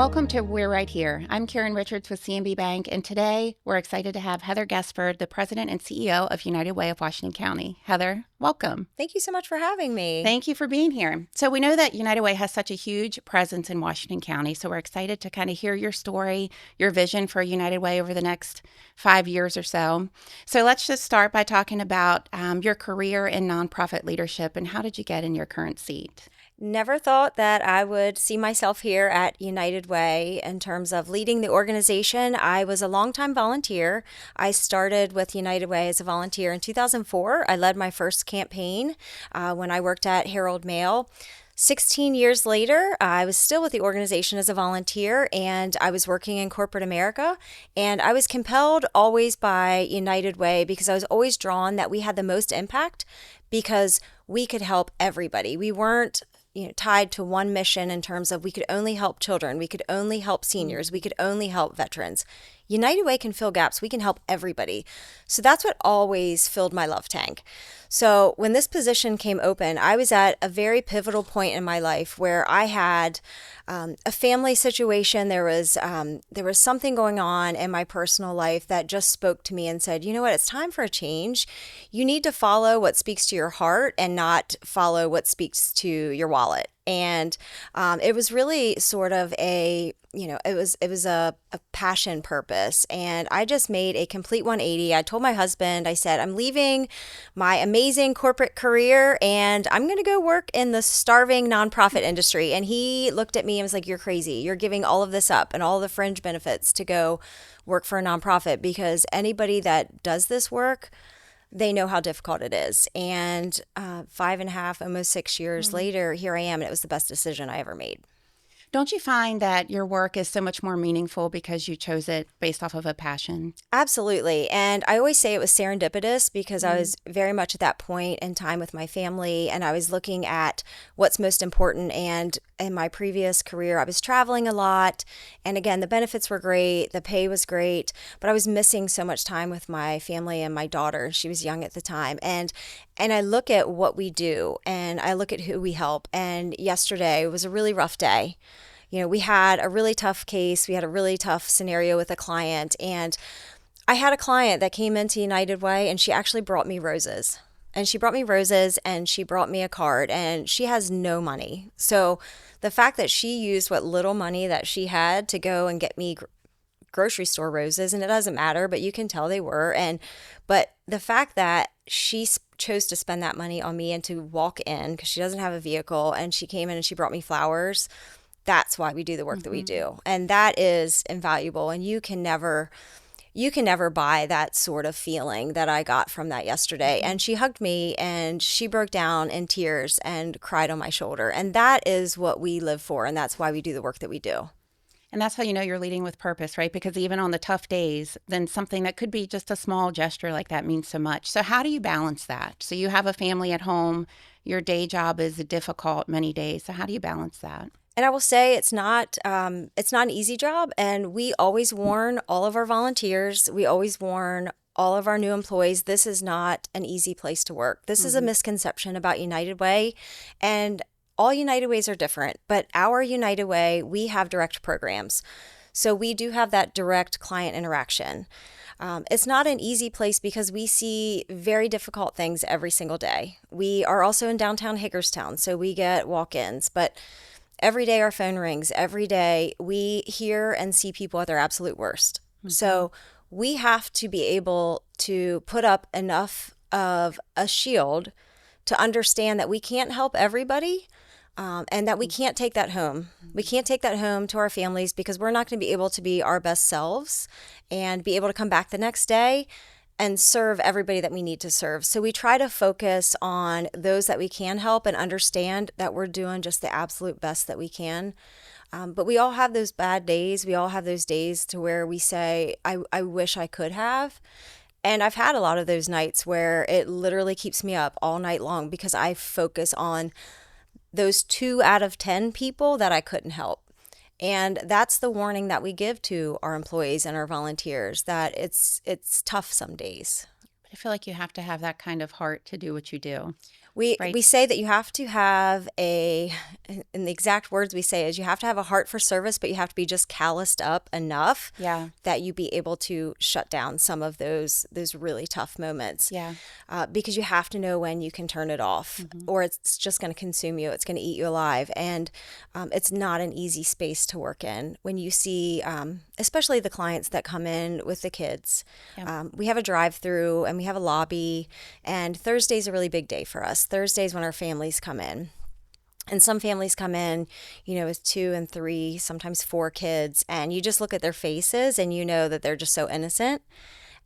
Welcome to We're Right Here. I'm Karen Richards with CNB Bank, and today we're excited to have Heather Guessford, the President and CEO of United Way of Washington County. Heather, welcome. Thank you so much for having me. Thank you for being here. So we know that United Way has such a huge presence in Washington County, so we're excited to kind of hear your story, your vision for United Way over the next 5 years or so. So let's just start by talking about your career in nonprofit leadership and how did you get in your current seat? Never thought that I would see myself here at United Way in terms of leading the organization. I was a longtime volunteer. I started with United Way as a volunteer in 2004. I led my first campaign when I worked at Herald Mail. 16 years later, I was still with the organization as a volunteer, and I was working in corporate America. And I was compelled always by United Way because I was always drawn that we had the most impact because we could help everybody. We weren't tied to one mission in terms of we could only help children, we could only help seniors, we could only help veterans. United Way can fill gaps. We can help everybody. So that's what always filled my love tank. So when this position came open, I was at a very pivotal point in my life where I had a family situation. There was something going on in my personal life that just spoke to me and said, you know what, it's time for a change. You need to follow what speaks to your heart and not follow what speaks to your wallet. And it was really sort of it was a passion purpose. And I just made a complete 180. I told my husband, I said, I'm leaving my amazing corporate career and I'm going to go work in the starving nonprofit industry. And he looked at me and was like, you're crazy. You're giving all of this up and all the fringe benefits to go work for a nonprofit, because anybody that does this work, they know how difficult it is. And 5.5, almost 6 years later, here I am, and it was the best decision I ever made. Don't you find that your work is so much more meaningful because you chose it based off of a passion? Absolutely. And I always say it was serendipitous because I was very much at that point in time with my family, and I was looking at what's most important. And in my previous career, I was traveling a lot. And again, the benefits were great. The pay was great, but I was missing so much time with my family and my daughter. She was young at the time. And I look at what we do and I look at who we help. And yesterday was a really rough day. We had a really tough case. We had a really tough scenario with a client. And I had a client that came into United Way and she actually brought me roses. And she brought me roses and she brought me a card, and she has no money. So the fact that she used what little money that she had to go and get me grocery store roses, and it doesn't matter, but you can tell they were. But the fact that she chose to spend that money on me and to walk in because she doesn't have a vehicle, and she came in and she brought me flowers, that's why we do the work that we do. And that is invaluable. And you can never buy that sort of feeling that I got from that yesterday. And she hugged me and she broke down in tears and cried on my shoulder. And that is what we live for. And that's why we do the work that we do. And that's how you know you're leading with purpose, right? Because even on the tough days, then something that could be just a small gesture like that means so much. So how do you balance that? So you have a family at home, your day job is difficult many days. So how do you balance that? And I will say it's not an easy job. And we always warn all of our volunteers. We always warn all of our new employees. This is not an easy place to work. This is a misconception about United Way. And all United Ways are different. But our United Way, we have direct programs. So we do have that direct client interaction. It's not an easy place because we see very difficult things every single day. We are also in downtown Hagerstown, so we get walk-ins. But every day our phone rings. Every day we hear and see people at their absolute worst. So we have to be able to put up enough of a shield to understand that we can't help everybody, and that we can't take that home. We can't take that home to our families because we're not going to be able to be our best selves and be able to come back the next day and serve everybody that we need to serve. So we try to focus on those that we can help and understand that we're doing just the absolute best that we can. But we all have those bad days. We all have those days to where we say, I wish I could have. And I've had a lot of those nights where it literally keeps me up all night long because I focus on those 2 out of 10 people that I couldn't help. And that's the warning that we give to our employees and our volunteers, that it's tough some days. I feel like you have to have that kind of heart to do what you do, We right? say that you have to have and the exact words we say is you have to have a heart for service, but you have to be just calloused up enough Yeah. that you be able to shut down some of those really tough moments. Yeah. Because you have to know when you can turn it off, Hmm. or it's just going to consume you. It's going to eat you alive, and it's not an easy space to work in. When you see, especially the clients that come in with the kids, Yeah. we have a drive-through and we have a lobby, and Thursday's a really big day for us. Thursday's when our families come in. And some families come in, with 2 and 3, sometimes 4 kids, and you just look at their faces and you know that they're just so innocent.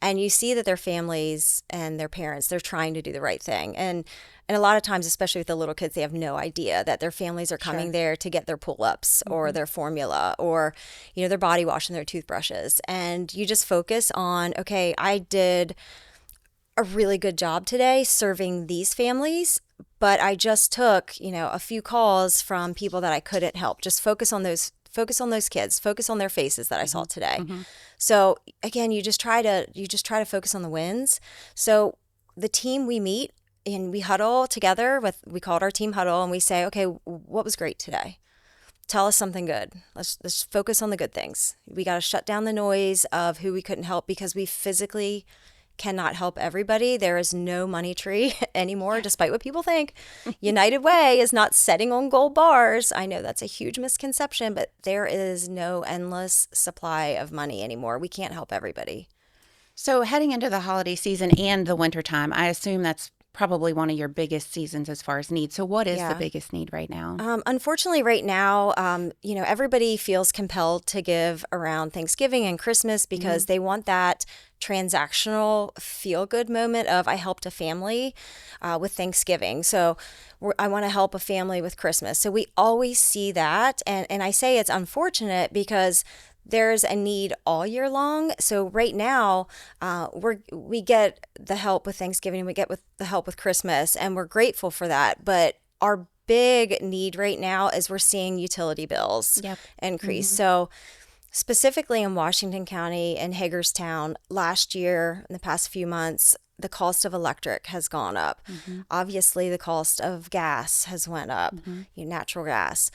And you see that their families and their parents, they're trying to do the right thing. And a lot of times, especially with the little kids, they have no idea that their families are coming Sure. there to get their pull-ups or Hmm. their formula or, their body wash and their toothbrushes. And you just focus on, okay, I did a really good job today serving these families, but I just took, a few calls from people that I couldn't help. Just focus on those kids, focus on their faces that I saw Hmm. today. Hmm. So again, you just try to focus on the wins. So the team, we meet and we huddle together we call it our team huddle, and we say, okay, what was great today? Tell us something good. Let's focus on the good things. We got to shut down the noise of who we couldn't help, because we physically cannot help everybody. There is no money tree anymore, despite what people think. United Way is not setting on gold bars. I know that's a huge misconception, but there is no endless supply of money anymore. We can't help everybody. So heading into the holiday season and the winter time, I assume that's probably one of your biggest seasons as far as need. So what is the Yeah. biggest need right now? Unfortunately, right now, everybody feels compelled to give around Thanksgiving and Christmas Hmm. because they want that transactional feel good moment of I helped a family with Thanksgiving. So I want to help a family with Christmas. So we always see that. And I say it's unfortunate because there's a need all year long. So right now, we get the help with Thanksgiving, we get with the help with Christmas, and we're grateful for that. But our big need right now is we're seeing utility bills Yep. increase. Hmm. So specifically in Washington County and Hagerstown, last year, in the past few months, the cost of electric has gone up. Hmm. Obviously, the cost of gas has went up, Hmm. natural gas.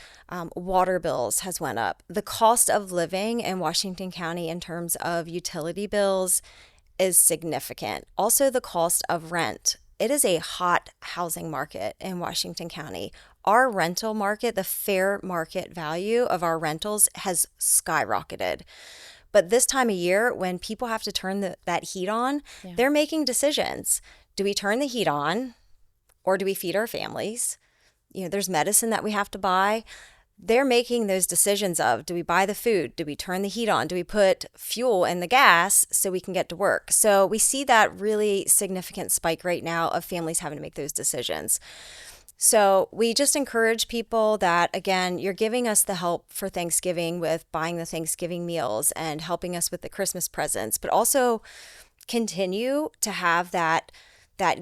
Water bills has went up. The cost of living in Washington County in terms of utility bills is significant. Also, the cost of rent. It is a hot housing market in Washington County. Our rental market, the fair market value of our rentals has skyrocketed. But this time of year, when people have to turn that heat on, Yeah. they're making decisions. Do we turn the heat on, or do we feed our families? There's medicine that we have to buy. They're making those decisions of, do we buy the food? Do we turn the heat on? Do we put fuel in the gas so we can get to work? So we see that really significant spike right now of families having to make those decisions. So we just encourage people that, again, you're giving us the help for Thanksgiving with buying the Thanksgiving meals and helping us with the Christmas presents, but also continue to have that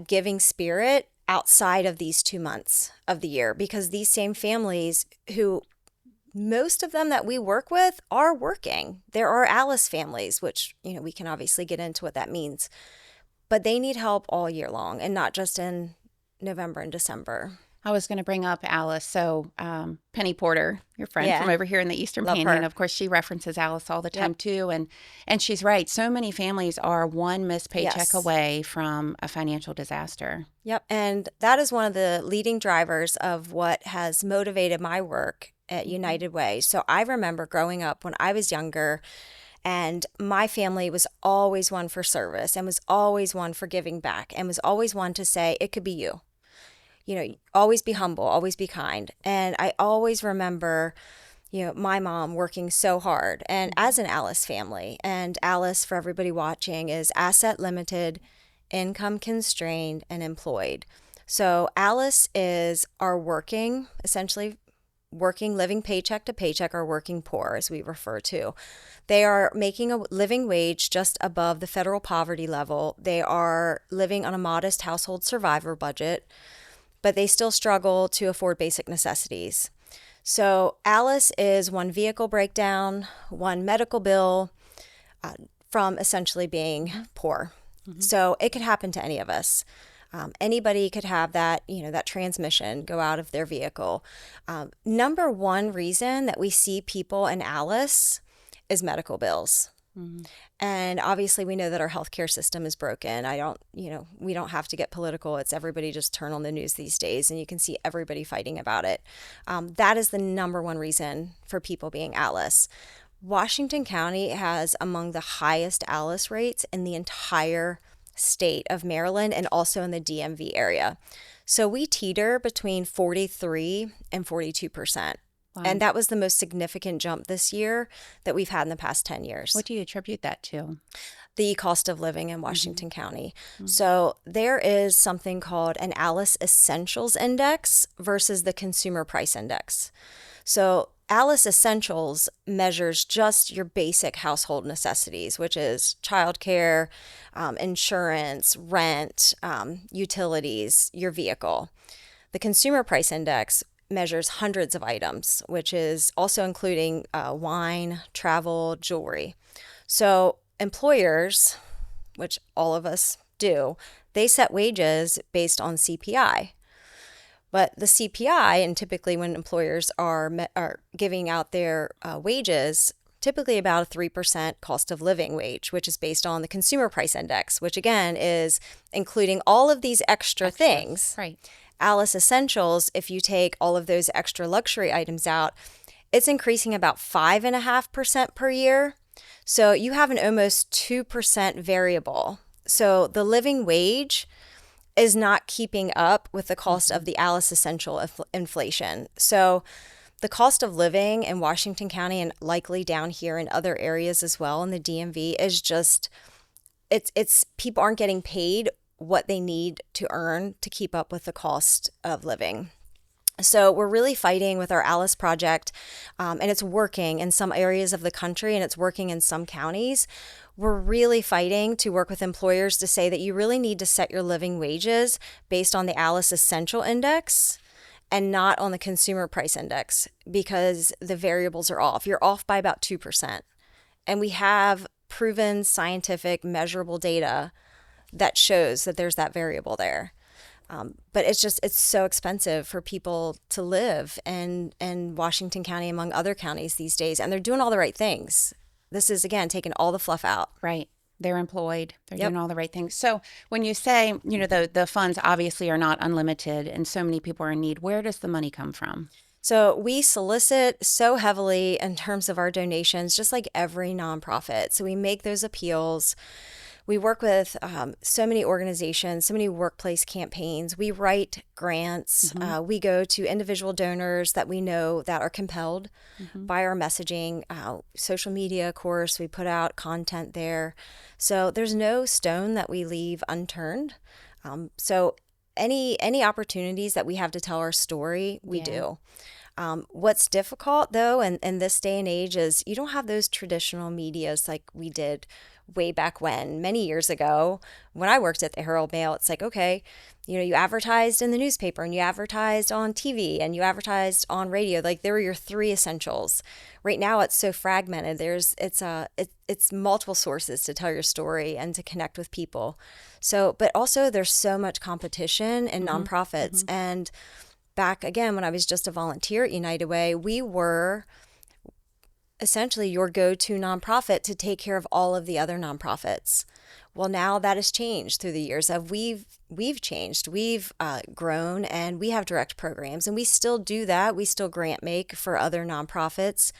giving spirit outside of these 2 months of the year, because these same families, who most of them that we work with, are working. There are Alice families, which we can obviously get into what that means, but they need help all year long and not just in November and December. I was going to bring up Alice. So, Penny Porter, your friend from Yeah, over here in the Eastern love Panhandle, her. of course, she references Alice all the Yep. time too, and she's right. So many families are one missed paycheck Yes. away from a financial disaster. Yep. And that is one of the leading drivers of what has motivated my work at Hmm. United Way. So I remember growing up when I was younger, and my family was always one for service and was always one for giving back and was always one to say, it could be you. Always be humble, always be kind. And I always remember, my mom working so hard, and as an Alice family. And Alice, for everybody watching, is asset limited, income constrained, and employed. So Alice is our essentially working, living paycheck to paycheck, our working poor, as we refer to. They are making a living wage just above the federal poverty level. They are living on a modest household survivor budget, but they still struggle to afford basic necessities. So Alice is one vehicle breakdown, one medical bill, from essentially being poor. So it could happen to any of us. Anybody could have that, that transmission go out of their vehicle. Number one reason that we see people in Alice is medical bills. And obviously, we know that our healthcare system is broken. We don't have to get political. It's everybody just turn on the news these days, and you can see everybody fighting about it. That is the number one reason for people being Alice. Washington County has among the highest Alice rates in the entire state of Maryland and also in the DMV area. So we teeter between 43 and 42%. Wow. And that was the most significant jump this year that we've had in the past 10 years. What do you attribute that to? The cost of living in Washington County. So there is something called an Alice Essentials Index versus the Consumer Price Index. So Alice Essentials measures just your basic household necessities, which is childcare, insurance, rent, utilities, your vehicle. The Consumer Price Index measures hundreds of items, which is also including wine, travel, jewelry. So employers, which all of us do, they set wages based on CPI. But the CPI, and typically when employers are giving out their wages, typically about a 3% cost of living wage, which is based on the Consumer Price Index, which again is including all of these extra things. Right. Alice Essentials, if you take all of those extra luxury items out, it's increasing about 5.5% per year. So you have an almost 2% variable. So the living wage is not keeping up with the cost of the Alice Essential inflation. So the cost of living in Washington County and likely down here in other areas as well in the DMV is just, it's people aren't getting paid what they need to earn to keep up with the cost of living. So we're really fighting with our Alice project, and it's working in some areas of the country and it's working in some counties. We're really fighting to work with employers to say that you really need to set your living wages based on the Alice Essential Index and not on the Consumer Price Index because the variables are off. You're off by about 2%. And we have proven scientific measurable data that shows that there's that variable there. But it's so expensive for people to live in Washington County among other counties these days. And they're doing all the right things. This is, again, taking all the fluff out. Right. They're employed. They're doing all the right things. So when you say, the funds obviously are not unlimited and so many people are in need, where does the money come from? So we solicit so heavily in terms of our donations, just like every nonprofit. So we make those appeals. We work with so many organizations, so many workplace campaigns. We write grants. We go to individual donors that we know that are compelled by our messaging. Social media, of course, we put out content there. So there's no stone that we leave unturned. So any opportunities that we have to tell our story, we do. What's difficult, though, in this day and age is you don't have those traditional medias like we did way back when, many years ago, when I worked at the Herald Mail. It's like, okay, you advertised in the newspaper and you advertised on TV and you advertised on radio. Like there were your three essentials. Right now, it's so fragmented. It's multiple sources to tell your story and to connect with people. So, but also there's so much competition in nonprofits. And back again, when I was just a volunteer at United Way, we were essentially your go-to nonprofit to take care of all of the other nonprofits. Well, now that has changed through the years. We've changed. We've grown, and we have direct programs, and we still do that. We still grant make for other nonprofits,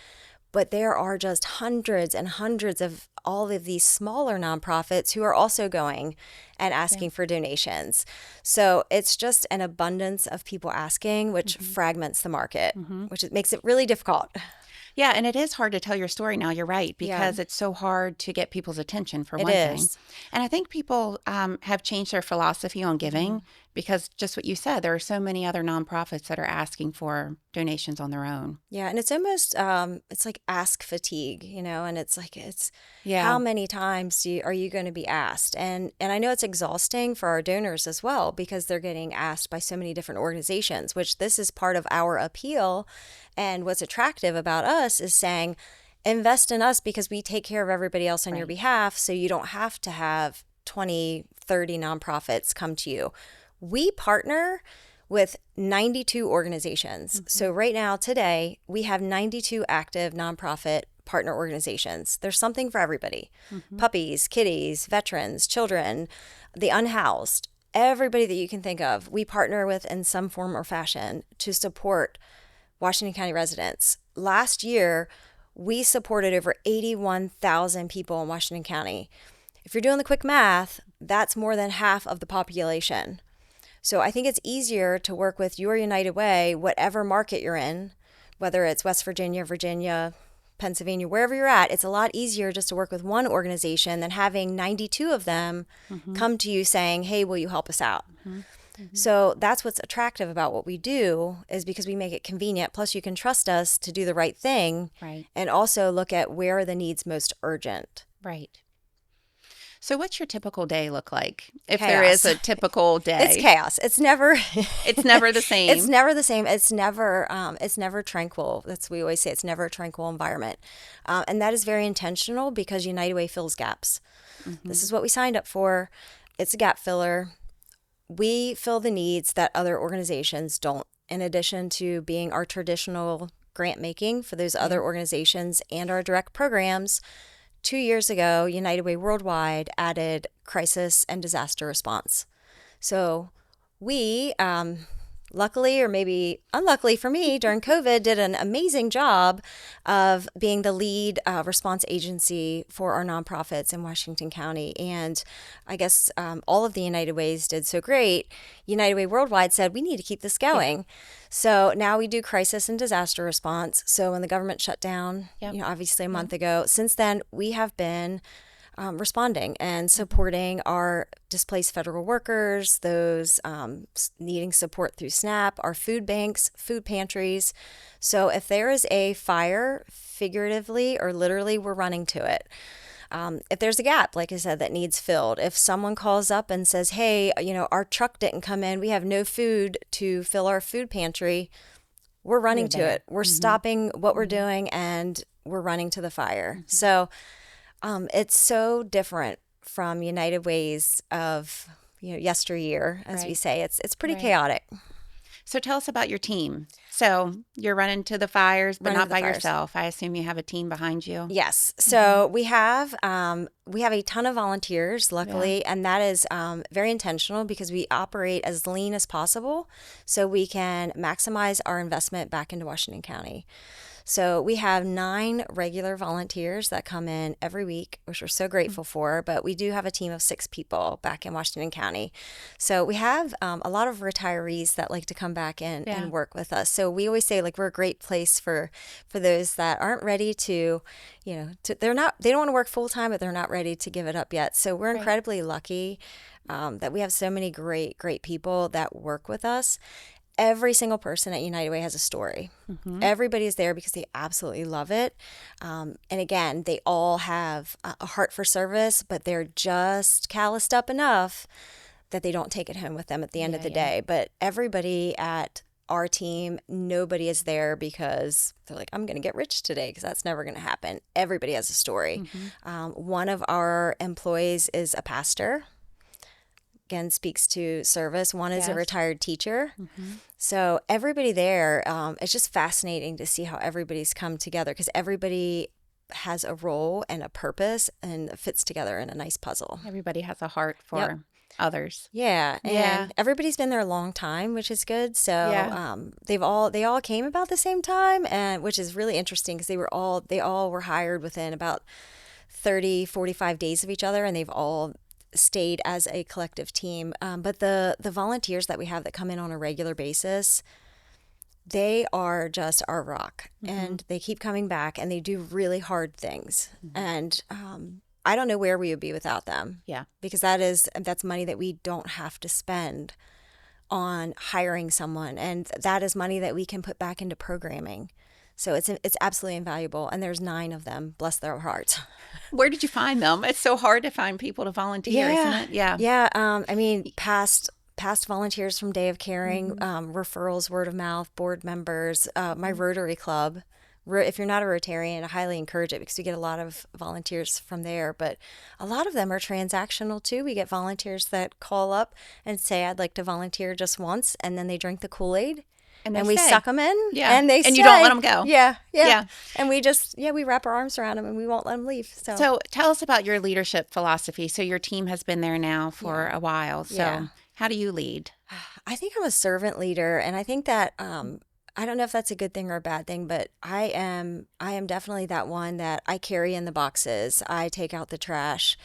but there are just hundreds and hundreds of all of these smaller nonprofits who are also going and asking for donations. So it's just an abundance of people asking, which fragments the market, which makes it really difficult. Yeah, and it is hard to tell your story now. You're right, because it's so hard to get people's attention for one thing. And I think people have changed their philosophy on giving because just what you said, there are so many other nonprofits that are asking for donations on their own. Yeah, and it's almost it's like ask fatigue, and it's like how many times are you going to be asked? And I know it's exhausting for our donors as well because they're getting asked by so many different organizations, which this is part of our appeal. And what's attractive about us is saying, invest in us because we take care of everybody else on your behalf, so you don't have to have 20, 30 nonprofits come to you. We partner with 92 organizations. So right now, today, we have 92 active nonprofit partner organizations. There's something for everybody. Puppies, kitties, veterans, children, the unhoused, everybody that you can think of, we partner with in some form or fashion to support Washington County residents. Last year, we supported over 81,000 people in Washington County. If you're doing the quick math, that's more than half of the population. So I think it's easier to work with your United Way, whatever market you're in, whether it's West Virginia, Virginia, Pennsylvania, wherever you're at. It's a lot easier just to work with one organization than having 92 of them come to you saying, hey, will you help us out? So that's what's attractive about what we do, is because we make it convenient. Plus, you can trust us to do the right thing, Right. and also look at where are the needs most urgent. Right. So what's your typical day look like? If Chaos. there is a typical day. It's chaos. It's never It's never the same. It's never the same. It's never tranquil. That's we always say, it's never a tranquil environment. And that is very intentional, because United Way fills gaps. This is what we signed up for. It's a gap filler. We fill the needs that other organizations don't, in addition to being our traditional grant making for those other organizations and our direct programs. 2 years ago, United Way Worldwide added crisis and disaster response. So we, luckily, or maybe unluckily for me, during COVID, did an amazing job of being the lead response agency for our nonprofits in Washington County. And I guess all of the United Ways did so great. United Way Worldwide said, we need to keep this going. So now we do crisis and disaster response. So when the government shut down, obviously a month ago, since then we have been responding and supporting our displaced federal workers, those needing support through SNAP, our food banks, food pantries. So if there is a fire, figuratively or literally, we're running to it. If there's a gap, like I said, that needs filled, if someone calls up and says, hey, our truck didn't come in, we have no food to fill our food pantry, we're running to it. We're stopping what we're doing and we're running to the fire. So it's so different from United Ways of yesteryear, as we say. It's pretty chaotic. So tell us about your team. So you're running to the fires, but not by yourself. I assume you have a team behind you. Yes. So we have a ton of volunteers, luckily, and that is very intentional, because we operate as lean as possible so we can maximize our investment back into Washington County. So we have 9 regular volunteers that come in every week, which we're so grateful for, but we do have a team of 6 people back in Washington County. So we have a lot of retirees that like to come back in and work with us. So we always say, we're a great place for those that aren't ready to, they don't want to work full time, but they're not ready to give it up yet. So we're incredibly lucky that we have so many great people that work with us. Every single person at United Way has a story. Everybody's there because they absolutely love it. And again, they all have a heart for service, but they're just calloused up enough that they don't take it home with them at the end of the day. But everybody at our team, nobody is there because they're like, I'm going to get rich today, because that's never going to happen. Everybody has a story. One of our employees is a pastor. Again, speaks to service. One is a retired teacher. So everybody there, it's just fascinating to see how everybody's come together, because everybody has a role and a purpose and fits together in a nice puzzle. Everybody has a heart for others. Yeah. And everybody's been there a long time, which is good. So they all came about the same time, and which is really interesting, because they all were hired within about 30, 45 days of each other, and they've all stayed as a collective team. But the volunteers that we have that come in on a regular basis, they are just our rock. And they keep coming back, and they do really hard things. And I don't know where we would be without them. Yeah. Because that's money that we don't have to spend on hiring someone. And that is money that we can put back into programming. So it's absolutely invaluable. And there's 9 of them, bless their hearts. Where did you find them? It's so hard to find people to volunteer, isn't it? Yeah. I mean, past volunteers from Day of Caring, referrals, word of mouth, board members, my Rotary Club. If you're not a Rotarian, I highly encourage it because we get a lot of volunteers from there. But a lot of them are transactional too. We get volunteers that call up and say, I'd like to volunteer just once, and then they drink the Kool-Aid. And they And we stay. suck them in, Yeah. and they And you don't let stay. them go. Yeah, yeah. Yeah. And we just, we wrap our arms around them and we won't let them leave. So, So tell us about your leadership philosophy. So your team has been there now for yeah, a while. yeah. So how do you lead? I think I'm a servant leader, and I think that I don't know if that's a good thing or a bad thing, but I am definitely that one that I carry in the boxes. I take out the trash.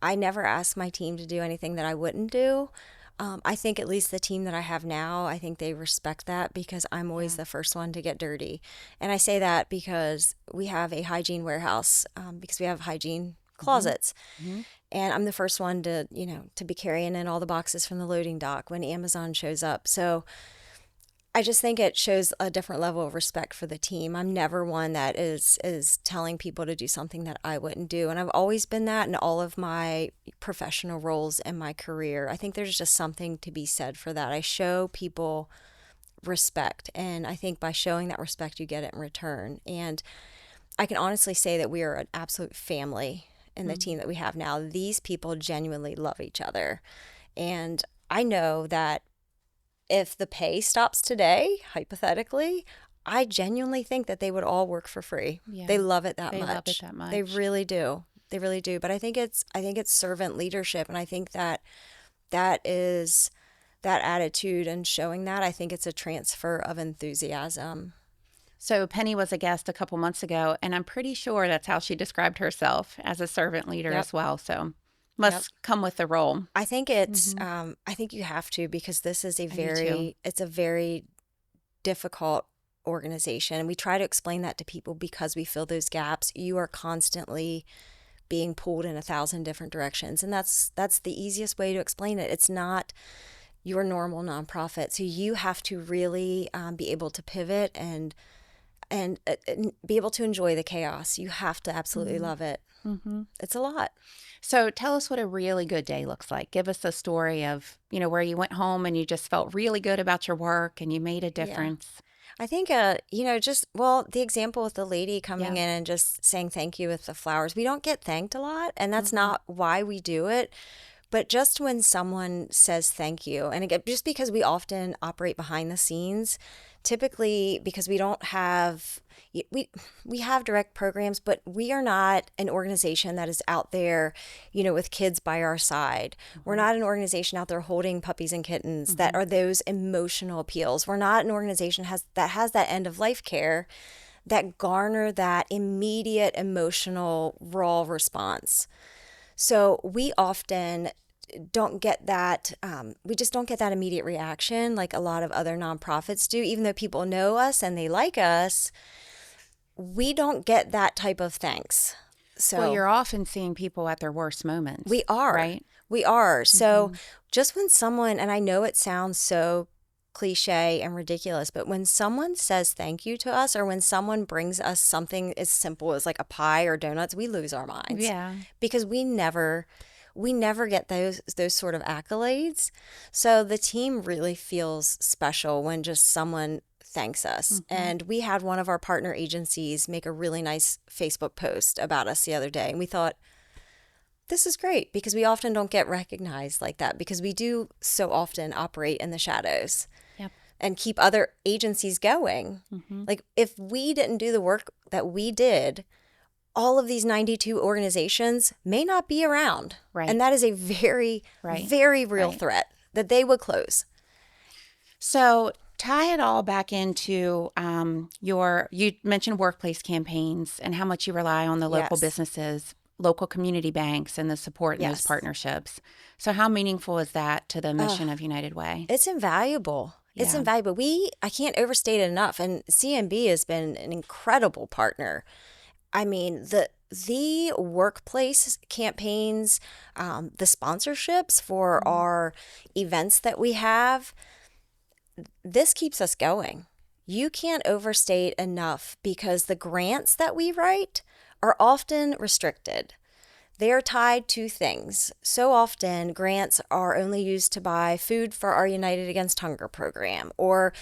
I never ask my team to do anything that I wouldn't do. I think at least the team that I have now, I think they respect that because I'm always Yeah. the first one to get dirty. And I say that because we have a hygiene warehouse, because we have hygiene Hmm. closets. Hmm. And I'm the first one to, to be carrying in all the boxes from the loading dock when Amazon shows up. So I just think it shows a different level of respect for the team. I'm never one that is telling people to do something that I wouldn't do. And I've always been that in all of my professional roles in my career. I think there's just something to be said for that. I show people respect, and I think by showing that respect you get it in return. And I can honestly say that we are an absolute family in the team that we have now. These people genuinely love each other. And I know that if the pay stops today, hypothetically, I genuinely think that they would all work for free. Yeah. They love it that They love it much. that They much. really do. They really do. But I think it's servant leadership, and I think that is that attitude and showing that. I think it's a transfer of enthusiasm. So Penny was a guest a couple months ago, and I'm pretty sure that's how she described herself as a servant leader Yep. as well. So Yep. must come with the role. I think it's Hmm. I think you have to, because this is I do too. it's a very difficult organization, and we try to explain that to people because we fill those gaps. You are constantly being pulled in 1,000 different directions, and that's the easiest way to explain it. It's not your normal nonprofit, so you have to really be able to pivot and be able to enjoy the chaos. You have to absolutely Hmm. love it. Hmm. It's a lot. So tell us what a really good day looks like. Give us a story of, where you went home and you just felt really good about your work and you made a Yeah. difference. I think, the example with the lady coming Yeah. in and just saying thank you with the flowers. We don't get thanked a lot, and that's Hmm. not why we do it. But just when someone says thank you, and again, just because we often operate behind the scenes, typically because we don't have we have direct programs, but we are not an organization that is out there, with kids by our side. We're Hmm. not an organization out there holding puppies and kittens that Hmm. are those emotional appeals. We're not an organization that has that end of life care that garner that immediate emotional raw response. So we often don't get that, we just don't get that immediate reaction like a lot of other nonprofits do. Even though people know us and they like us, we don't get that type of thanks. Well, So you're often seeing people at their worst moments, we are. right? We are. So Hmm. just when someone, and I know it sounds so cliche and ridiculous, but when someone says thank you to us, or when someone brings us something as simple as like a pie or donuts, we lose our minds Yeah. because we never get those sort of accolades. So the team really feels special when just someone thanks us. Hmm. And we had one of our partner agencies make a really nice Facebook post about us the other day, and we thought, this is great because we often don't get recognized like that because we do so often operate in the shadows Yep. and keep other agencies going. Hmm. Like, if we didn't do the work that we did, all of these 92 organizations may not be around. Right. And that is a very, Right. very real Right. threat that they would close. So tie it all back into you mentioned workplace campaigns and how much you rely on the local Yes. businesses, local community banks, and the support in those Yes. partnerships. So how meaningful is that to the Uh, mission of United Way? it's invaluable. It's Yeah. invaluable. I can't overstate it enough. And CMB has been an incredible partner. I mean, the workplace campaigns, the sponsorships for Mhm. our events that we have, this keeps us going. You can't overstate enough because the grants that we write are often restricted. They are tied to things. So often, grants are only used to buy food for our United Against Hunger program or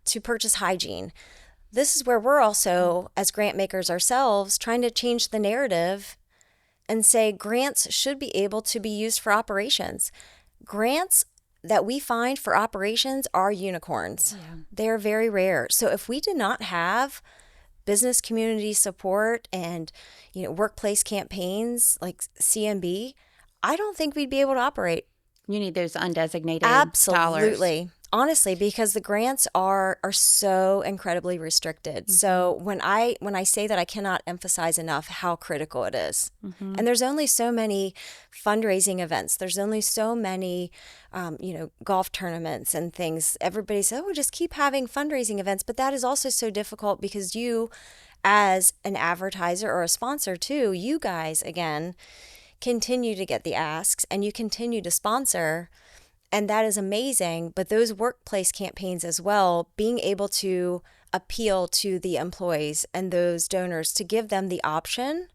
to purchase hygiene. this is where we're also, as grant makers ourselves, trying to change the narrative and say grants should be able to be used for operations. Grants that we find for operations are unicorns. Yeah. They're very rare. So if we did not have business community support and workplace campaigns like CMB, I don't think we'd be able to operate. You need those undesignated dollars. Absolutely. Honestly, because the grants are so incredibly restricted. So when I say that, I cannot emphasize enough how critical it is. And there's only so many fundraising events. There's only so many, golf tournaments and things. Everybody says, "Oh, just keep having fundraising events," but that is also so difficult because you, as an advertiser or a sponsor too, you guys again continue to get the asks and you continue to sponsor. And that is amazing. But those workplace campaigns as well, being able to appeal to the employees and those donors to give them the option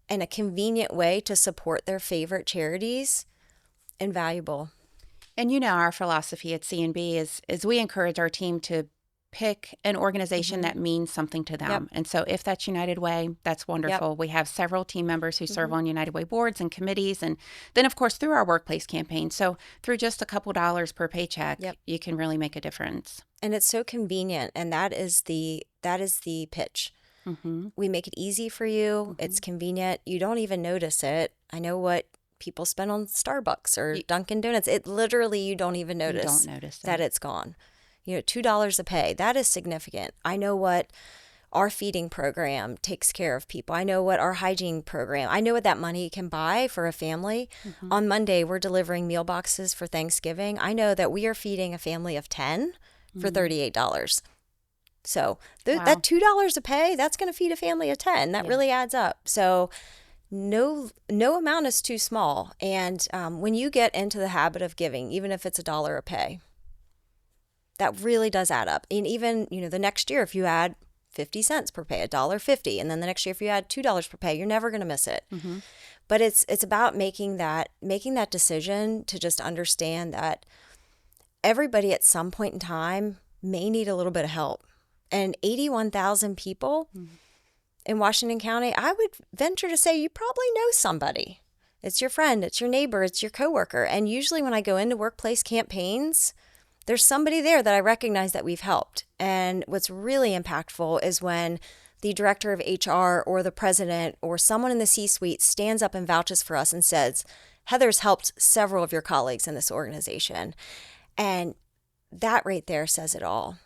and a convenient way to support their favorite charities, invaluable. And our philosophy at CNB is we encourage our team to pick an organization that means something to them. Yep. And so if that's United Way, that's wonderful. Yep. We have several team members who serve on United Way boards and committees. And then, of course, through our workplace campaign. So through just a couple dollars per paycheck, Yep. you can really make a difference. And it's so convenient. And that is the pitch. We make it easy for you. It's convenient. You don't even notice it. I know what people spend on Starbucks or Dunkin' Donuts. It literally, you don't even notice, that it's gone. $2 a pay, that is significant. I know what our feeding program takes care of people. I know what our hygiene program, I know what that money can buy for a family. On Monday, we're delivering meal boxes for Thanksgiving. I know that we are feeding a family of 10 for $38. So that $2 a pay, that's going to feed a family of 10. That really adds up. So no amount is too small. And when you get into the habit of giving, even if it's $1 a pay, that really does add up. And even, the next year, if you add 50 cents per pay, $1.50, and then the next year, if you add $2 per pay, you're never going to miss it. But it's about making that decision to just understand that everybody at some point in time may need a little bit of help. And 81,000 people in Washington County, I would venture to say you probably know somebody. It's your friend, it's your neighbor, it's your coworker. And usually when I go into workplace campaigns, there's somebody there that I recognize that we've helped. And what's really impactful is when the director of HR or the president or someone in the C-suite stands up and vouches for us and says, "Heather's helped several of your colleagues in this organization." And that right there says it all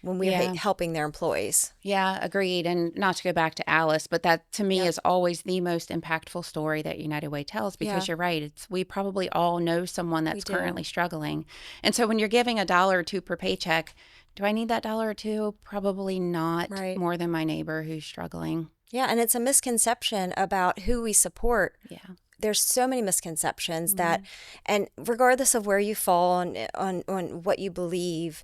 when we're helping their employees. Yeah, agreed. And not to go back to Alice, but that to me is always the most impactful story that United Way tells, because you're right. We probably all know someone that's currently struggling. And so when you're giving $1 or $2 per paycheck, do I need that $1 or $2? Probably not, more than my neighbor who's struggling. Yeah, and it's a misconception about who we support. Yeah. There's so many misconceptions that, and regardless of where you fall on what you believe,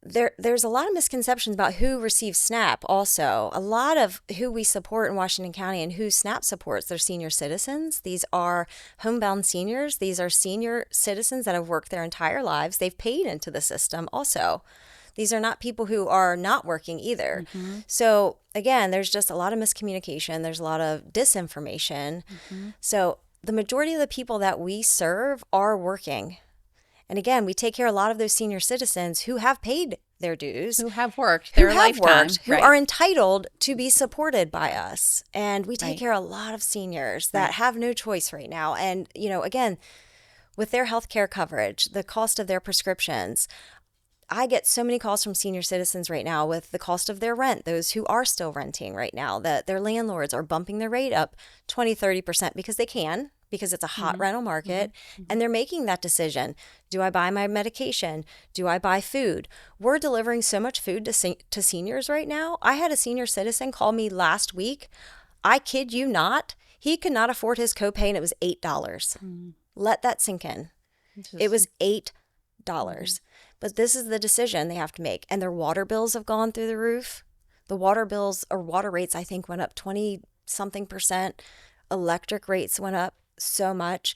there's a lot of misconceptions about who receives SNAP also. A lot of who we support in Washington County and who SNAP supports, they're senior citizens. These are homebound seniors. These are senior citizens that have worked their entire lives. They've paid into the system also. These are not people who are not working either. So again, there's just a lot of miscommunication. There's a lot of disinformation. So the majority of the people that we serve are working. And again, we take care of a lot of those senior citizens who have paid their dues, who have worked their lifetime, who are entitled to be supported by us. And we take care of a lot of seniors that have no choice right now. And, again, with their health care coverage, the cost of their prescriptions, I get so many calls from senior citizens right now with the cost of their rent, those who are still renting right now, that their landlords are bumping their rate up 20, 30% because they can, because it's a hot rental market, and they're making that decision. Do I buy my medication? Do I buy food? We're delivering so much food to seniors right now. I had a senior citizen call me last week. I kid you not. He could not afford his copay, and it was $8. Let that sink in. It was $8. But this is the decision they have to make. And their water bills have gone through the roof. The water bills or water rates, I think, went up 20-something%. Electric rates went up so much.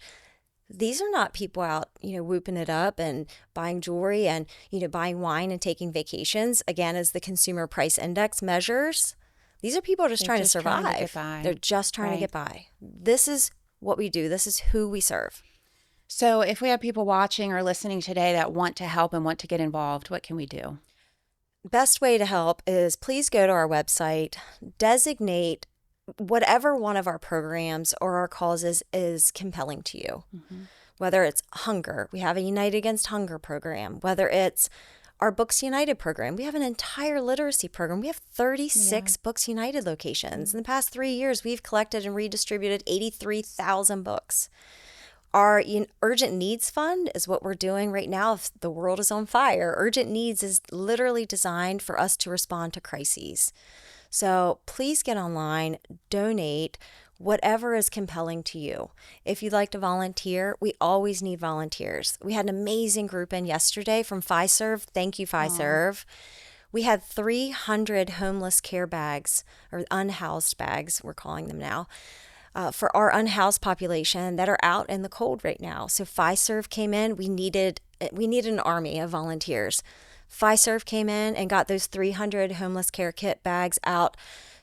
These are not people out, whooping it up and buying jewelry and, buying wine and taking vacations. Again, as the consumer price index measures, these are people just They're trying to just trying to get survive. by. They're just trying to Right. get by. This is what we do. This is who we serve. So if we have people watching or listening today that want to help and want to get involved, what can we do? Best way to help is please go to our website, designate whatever one of our programs or our causes is compelling to you. Whether it's hunger, we have a United Against Hunger program. Whether it's our Books United program, we have an entire literacy program. We have 36 Books United locations. In the past 3 years, we've collected and redistributed 83,000 books. Our Urgent Needs Fund is what we're doing right now if the world is on fire. Urgent Needs is literally designed for us to respond to crises. So please get online, donate, whatever is compelling to you. If you'd like to volunteer, we always need volunteers. We had an amazing group in yesterday from FiServ. Thank you, FiServ. We had 300 homeless care bags, or unhoused bags, we're calling them now, for our unhoused population that are out in the cold right now. So FiServ came in. We needed an army of volunteers. FiServ came in and got those 300 homeless care kit bags out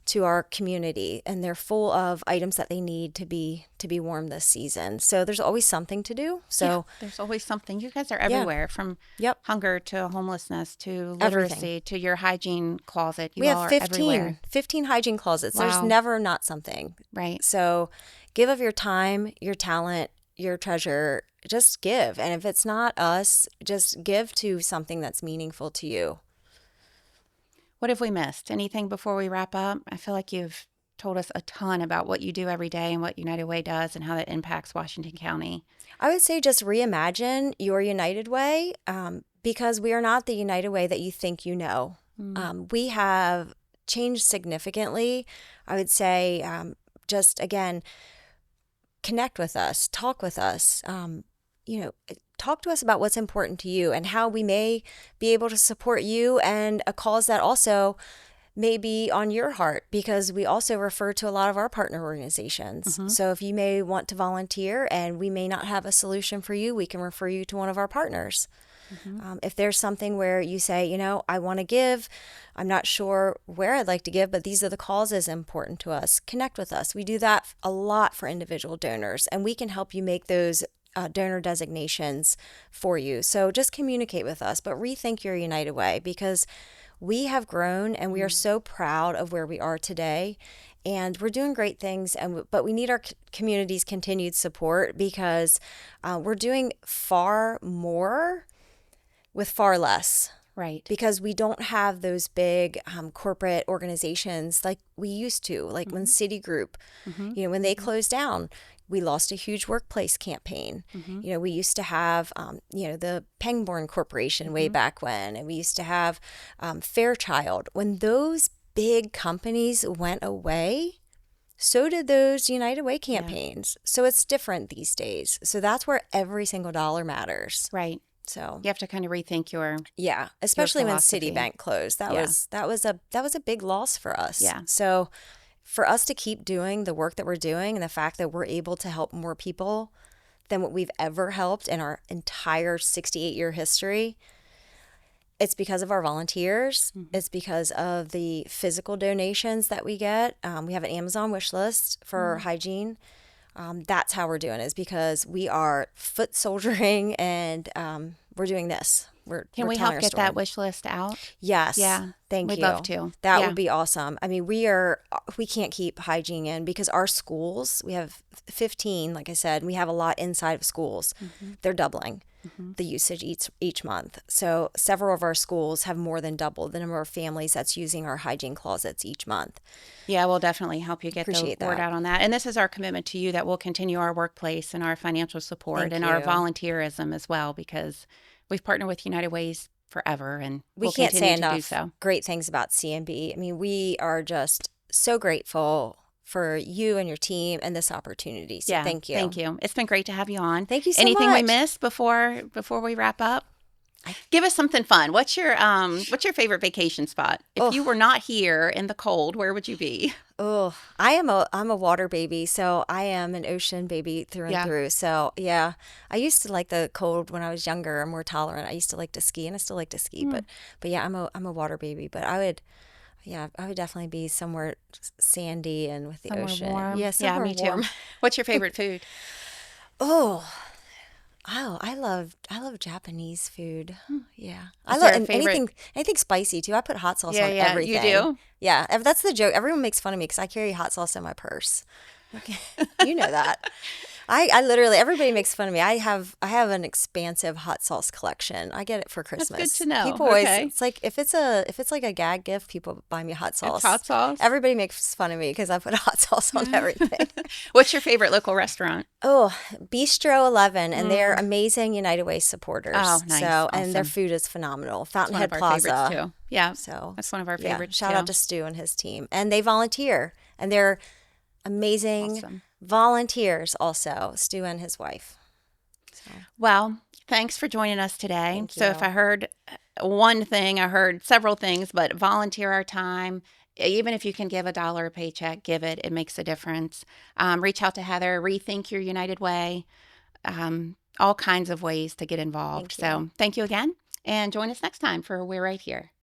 to our community, and they're full of items that they need to be warm this season. So there's always something to do. So there's always something. You guys are everywhere, from hunger to homelessness to literacy Everything. to your hygiene closet. You we all have are everywhere. 15 hygiene closets. Wow. There's never not something. Right. So give of your time, your talent, your treasure. Just give. And if it's not us, just give to something that's meaningful to you. What have we missed? Anything before we wrap up? I feel like you've told us a ton about what you do every day and what United Way does and how that impacts Washington County. I would say just reimagine your United Way, because we are not the United Way that you think you know. We have changed significantly. I would say just, again, connect with us, talk with us, talk to us about what's important to you and how we may be able to support you and a cause that also may be on your heart, because we also refer to a lot of our partner organizations. So if you may want to volunteer and we may not have a solution for you, we can refer you to one of our partners. If there's something where you say, I want to give, I'm not sure where I'd like to give, but these are the causes important to us, connect with us. We do that a lot for individual donors, and we can help you make those donor designations for you. So just communicate with us, but rethink your United Way, because we have grown and we are so proud of where we are today, and we're doing great things. But we need our community's continued support, because we're doing far more with far less. Right. Because we don't have those big corporate organizations like we used to, like when Citigroup, when they closed down, we lost a huge workplace campaign. We used to have, the Pangborn Corporation way back when, and we used to have Fairchild. When those big companies went away, so did those United Way campaigns. So it's different these days. So that's where every single dollar matters. Right. So you have to kind of rethink your especially when philosophy. Citibank closed. That was a big loss for us. Yeah. So for us to keep doing the work that we're doing, and the fact that we're able to help more people than what we've ever helped in our entire 68-year history, it's because of our volunteers. It's because of the physical donations that we get. We have an Amazon wish list for hygiene. That's how we're doing it, is because we are foot soldiering, and we're doing this. Can we help get that wish list out? Yes. Yeah. Thank you. We'd love to. That would be awesome. I mean, we can't keep hygiene in, because our schools, we have 15, like I said, and we have a lot inside of schools. They're doubling the usage each month. So several of our schools have more than doubled the number of families that's using our hygiene closets each month. Yeah, we'll definitely help you get Appreciate the word that. out on that. And this is our commitment to you, that we'll continue our workplace and our financial support Thank our you. volunteerism as well, because we've partnered with United Ways forever, and We we'll can't say continue to do enough so. great things about CMB. I mean, we are just so grateful for you and your team and this opportunity. So thank you. Thank you. It's been great to have you on. Thank you so Anything we much. missed before we wrap up? Give us something fun. What's your favorite vacation spot? If you Oh, were not here in the cold, where would you be? oh, I'm a water baby, so I am an ocean baby through and Yeah. through. So yeah, I used to like the cold when I was younger. I'm more tolerant. I used to like to ski, and I still like to ski. Hmm. But yeah, I'm a water baby. But I would, yeah, I would definitely be somewhere sandy and with the Somewhere ocean. warm. Yeah, Yeah, somewhere me too. warm. What's your favorite food? Oh, oh, I love Japanese food. Hmm. Yeah, I Is love there a and favorite? anything spicy too. I put hot sauce Yeah, on yeah, you everything. do. Yeah, that's the joke. Everyone makes fun of me because I carry hot sauce in my purse. Okay, you know that. I literally everybody makes fun of me. I have an expansive hot sauce collection. I get it for That's good to Christmas. know. People always Okay. it's like if it's like a gag gift, people buy me hot It's sauce. hot sauce. Everybody makes fun of me because I put hot sauce on Yeah. everything. What's your favorite local restaurant? Oh, Bistro 11, and they're Mm. amazing United Way Oh, supporters. nice. So, and their Awesome. food is phenomenal. It's one of Fountainhead our favorites Plaza. too. Yeah. So, That's one of our yeah, favorites shout out too. to Stu and his team. And they volunteer, and they're amazing Awesome. volunteers also, Stu and his wife. So, Well, thanks for joining us today. thank So, if you. I heard one thing, I heard several things, but volunteer our time. Even if you can give $1 a paycheck, give it. It makes a difference. Reach out to Heather, rethink your United Way, all kinds of ways to get involved. Thank you. So, thank you again, and join us next time for We're Right Here.